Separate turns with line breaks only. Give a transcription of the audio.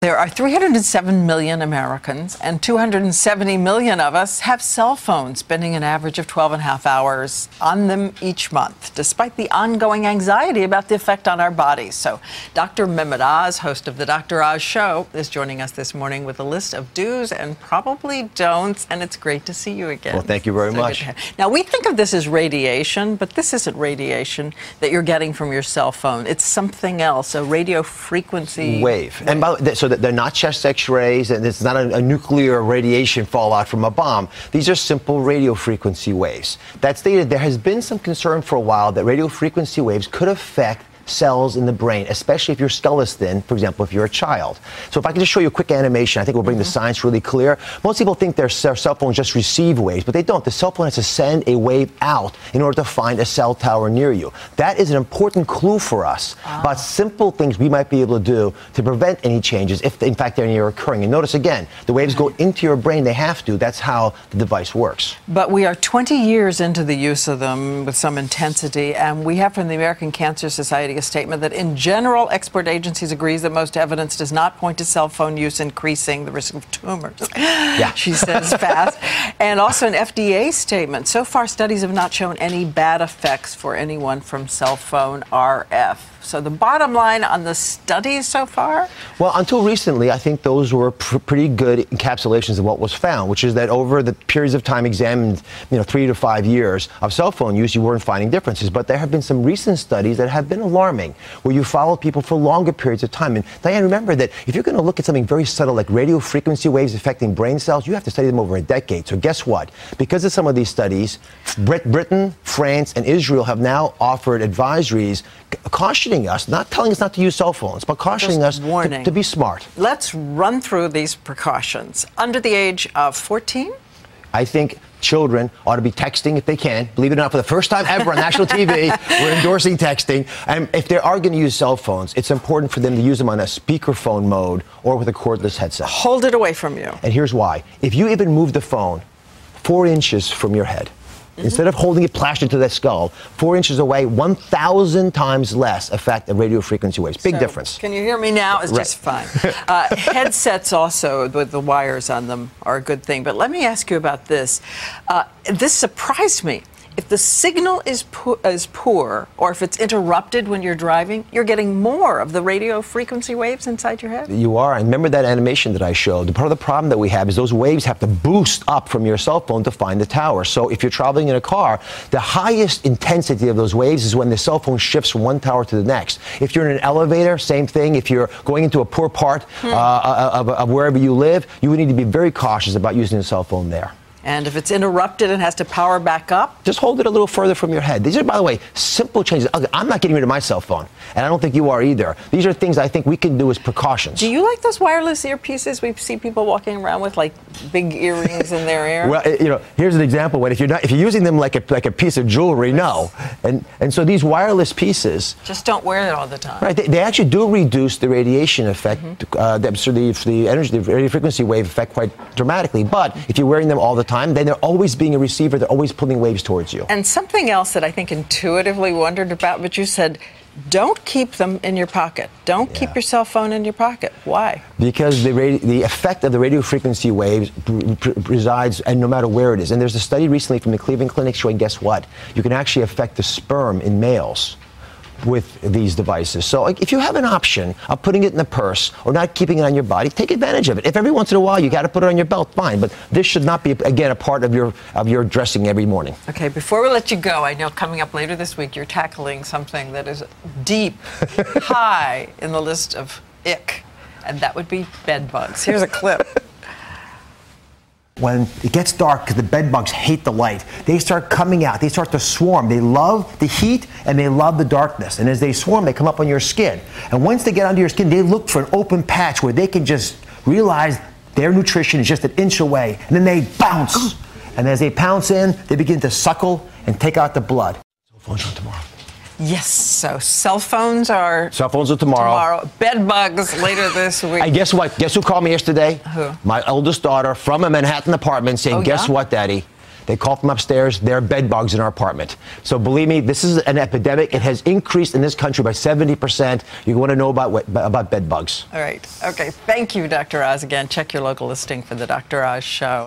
There are 307 million Americans, and 270 million of us have cell phones, spending an average of 12.5 hours on them each month, despite the ongoing anxiety about the effect on our bodies. So Dr. Mehmet Oz, host of the Dr. Oz Show, is joining us this morning with a list of do's and probably don'ts, and it's great to see you again.
Well, thank you very much.
Now, we think of this as radiation, but this isn't radiation that you're getting from your cell phone. It's something else, a radio frequency
wave. And by the way, so that they're not chest X-rays, and it's not a nuclear radiation fallout from a bomb. These are simple radio frequency waves. That stated, there has been some concern for a while that radio frequency waves could affect cells in the brain, especially if your skull is thin, for example, if you're a child. So if I can just show you a quick animation, I think we'll bring the science really clear. Most people think their cell phones just receive waves, but they don't. The cell phone has to send a wave out in order to find a cell tower near you. That is an important clue for us about simple things we might be able to do to prevent any changes if, in fact, they're occurring. And notice again, the waves go into your brain. They have to. That's how the device works.
But we are 20 years into the use of them with some intensity, and we have from the American Cancer Society a statement that in general, expert agencies agrees that most evidence does not point to cell phone use increasing the risk of tumors.
Yeah.
She says fast. And also an FDA statement. So far, studies have not shown any bad effects for anyone from cell phone RF. So the bottom line on the studies so far?
Well, until recently, I think those were pretty good encapsulations of what was found, which is that over the periods of time examined, 3 to 5 years of cell phone use, you weren't finding differences. But there have been some recent studies that have been alarming, where you follow people for longer periods of time. And Diane, remember that if you're going to look at something very subtle like radio frequency waves affecting brain cells, you have to study them over a decade. So guess what? Because of some of these studies, Britain, France, and Israel have now offered advisories cautioning us, not telling us not to use cell phones, but cautioning us to be smart.
Let's run through these precautions. Under the age of 14?
I think children ought to be texting if they can. Believe it or not, for the first time ever on national TV, we're endorsing texting. And if they are going to use cell phones, it's important for them to use them on a speakerphone mode or with a cordless headset.
Hold it away from you.
And here's why. If you even move the phone 4 inches from your head, instead of holding it plastered to the skull, 4 inches away, 1,000 times less effect of radio frequency waves. Big difference.
Can you hear me now? It's just fine. Headsets also with the wires on them are a good thing. But let me ask you about this. This surprised me. If the signal is poor, or if it's interrupted when you're driving, you're getting more of the radio frequency waves inside your head?
You are. And remember that animation that I showed? Part of the problem that we have is those waves have to boost up from your cell phone to find the tower. So if you're traveling in a car, the highest intensity of those waves is when the cell phone shifts from one tower to the next. If you're in an elevator, same thing. If you're going into a poor part of wherever you live, you would need to be very cautious about using a cell phone there.
And if it's interrupted and has to power back up?
Just hold it a little further from your head. These are, by the way, simple changes. I'm not getting rid of my cell phone, and I don't think you are either. These are things I think we can do as precautions.
Do you like those wireless earpieces? We see people walking around with like big earrings in their ear.
Well, here's an example. When if you're using them like a piece of jewelry, no. And so these wireless pieces
just don't wear it all the time.
Right. They actually do reduce the radiation effect, so the energy, the radio frequency wave effect quite dramatically. But if you're wearing them all the time, then they're always being a receiver. They're always pulling waves towards you. And
something else that I think intuitively wondered about, but you said, don't keep them in your pocket. Don't keep your cell phone in your pocket. Why?
Because the effect of the radio frequency waves resides, and no matter where it is. And there's a study recently from the Cleveland Clinic showing, guess what? You can actually affect the sperm in males with these devices. So if you have an option of putting it in the purse or not keeping it on your body, take advantage of it. If every once in a while you got to put it on your belt, fine. But this should not be, again, a part of your dressing every morning.
Okay, before we let you go, I know coming up later this week, you're tackling something that is deep, high in the list of ick, and that would be bed bugs. Here's a clip.
When it gets dark, because the bed bugs hate the light, they start coming out. They start to swarm. They love the heat and they love the darkness. And as they swarm, they come up on your skin. And once they get under your skin, they look for an open patch where they can just realize their nutrition is just an inch away. And then they bounce. And as they pounce in, they begin to suckle and take out the blood. Cell phones on tomorrow.
Yes, so cell phones are...
Cell phones are tomorrow.
Bed bugs later this week.
And guess what? Guess who called me yesterday?
Who?
My oldest daughter from a Manhattan apartment saying, guess what, Daddy? They call from upstairs. There are bed bugs in our apartment. So believe me, this is an epidemic. It has increased in this country by 70%. You want to know about bed bugs.
All right. Okay. Thank you, Dr. Oz. Again, check your local listing for the Dr. Oz Show.